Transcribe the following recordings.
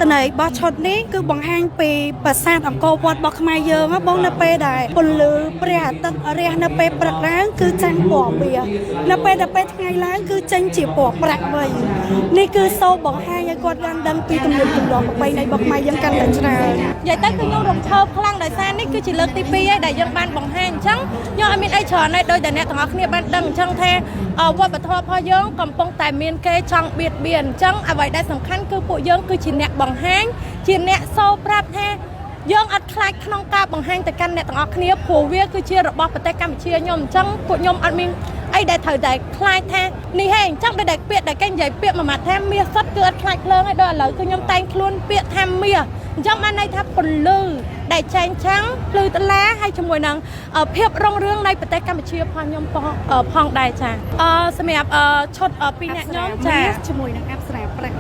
này bao chốt ní cứ bằng hang pì bà sa ông cô vọt bọc mai giờ á bông nè pê đài bồn lư bè tận ria nè pê bạc láng cứ tranh bỏ bìa nè pê ngày láng cứ tranh chỉ bỏ bạc vậy ní cứ sâu bằng hang cái con đang đăng pi tụm đỏ bọc bay này bọc mai dân căn là ra vậy tới cứ nhung đồng thơ khăng đại sa ní cứ chỉ lực tivi ấy đại dân ban bằng hang trắng nhưng anh ai chờ này đôi đại nè thằng kia ban đăng trăng the qua bờ thọพอ យើងកំពុងតែមានគេចង់បៀតបៀនអញ្ចឹងអ្វីដែលសំខាន់គឺពួកយើងគឺជាអ្នកបង្ហាញជាអ្នកសូប្រាប់ថាយើងអត់ខ្លាចក្នុងការបង្ហាញទៅកាន់អ្នកទាំងអស់គ្នាព្រោះវាគឺជារបស់ប្រទេសកម្ពុជាខ្ញុំអញ្ចឹងពួកខ្ញុំអត់មានអីដែលត្រូវតែខ្លាចថានេះហេអញ្ចឹងដែលពាក្យដែលគេនិយាយពាក្យមួយម៉ាត់ថាមាសសុទ្ធគឺអត់ខ្លាចភ្លើងឯដល់ឥឡូវគឺខ្ញុំតែងខ្លួនពាក្យថាមាសអញ្ចឹងបានន័យថាពន្លឺដែលចែងចាំងភ្លឺតឡាហើយជាមួយនឹងភាពរុងរឿងនៃប្រទេសកម្ពុជាផងខ្ញុំផងដែរចាសម្រាប់ឈុតពីរអ្នកខ្ញុំចាជាមួយនឹងអប្សរាប្រាក់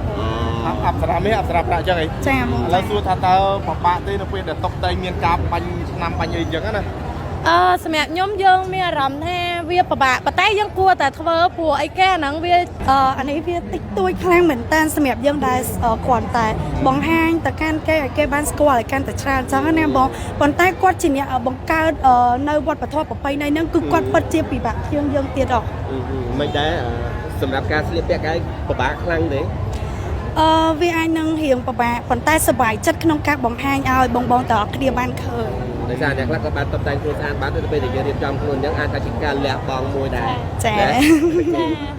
អប្សរាមាសអប្សរាប្រាក់អញ្ចឹងឯងចាមកឥឡូវសួរថាតើពិបាកទេនៅពេលដែលតុបតែងមានការបាញ់ឆ្នាំបាញ់អីអញ្ចឹងណាសម្រាប់ខ្ញុំយើងមានអារម្មណ៍ថាវាពិបាកប៉ុន្តែយើងគួរតែធ្វើព្រោះអីគេអាហ្នឹងវាអានេះវាតិចតួចខ្លាំងមែនតើសម្រាប់យើងដែលគ្រាន់តែបង្ហាញទៅកាន់គេឲ្យគេបានស្គាល់ឲ្យកាន់តែច្រើនអញ្ចឹងណាបងប៉ុន្តែគាត់ជាអ្នកបង្កើតនៅវត្តធម៌ប្រពៃណីហ្នឹងគឺគាត់ពិតជាពិបាកជាងយើងទៀតអស់មិនដែរសម្រាប់ការស្លៀកពាក់កាយពិបាកខ្លាំងទេវាអាចនឹងរៀងពិបាកប៉ុន្តែសប្បាយចិត្តក្នុងការបង្ហាញឲ្យបងទាំងអស់គ្នាបានឃើញដោយសារអ្នកខ្លះក៏បានតុបតែងខ្លួនស្អាតបានទៅពេលដែលយើងរៀបចំខ្លួនអញ្ចឹងអាចថាជាការលះបង់មួយដែរចា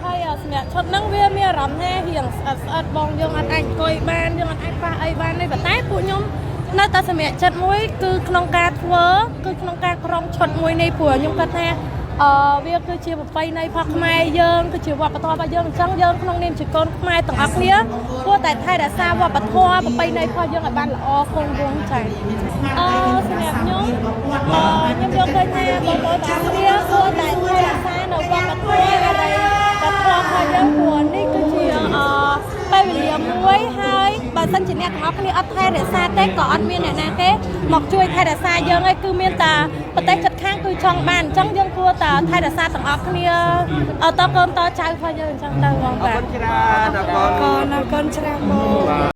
ហើយសម្រាប់ឈុតហ្នឹងវាមានអារម្មណ៍ថារៀងស្អិតបងយើងអត់អាចអង្គុយបានយើងអត់អាចប៉ះអីបានទេប៉ុន្តែពួកខ្ញុំនៅតែសម្រាប់ចិត្តមួយគឺក្នុងការធ្វើគឺក្នុងការក្រុមឈុតមួយនេះព្រោះខ្ញុំគាត់ថាវាគឺជាប្រពៃណីផងខ្មែរយើងគឺជាវប្បធម៌របស់យើងអញ្ចឹងយើងក្នុងនាមជាកូនខ្មែរទាំងអស់គ្នាគួរតែថែរក្សាវប្បធម៌ប្រពៃណីរបស់យើងឲ្យបានល្អគង់វង្សចា៎សម្រាប់ខ្ញុំយកឃើញថាបងប្អូនទាំងអស់គ្នាគួរតែថែរក្សានៅវប្បធម៌อะไรវប្បធម៌របស់យើងព្រោះនេះគឺជាពេលវេលាមួយហើយបើសិនជាអ្នកទាំងអស់គ្នាអត់ថែរក្សាទេក៏អត់មានអ្នកណាទេមកជួយថែរក្សាយើងហើយគឺមានតែប្រទេសជិតខាងគឺចង់បានអញ្ចឹងយើងគួរតែថែរក្សាទាំងអស់គ្នាតកូនតចៅរបស់យើងអញ្ចឹងទៅបងបាទអរគុណច្រើនអរគុណអរគុណច្រើនបង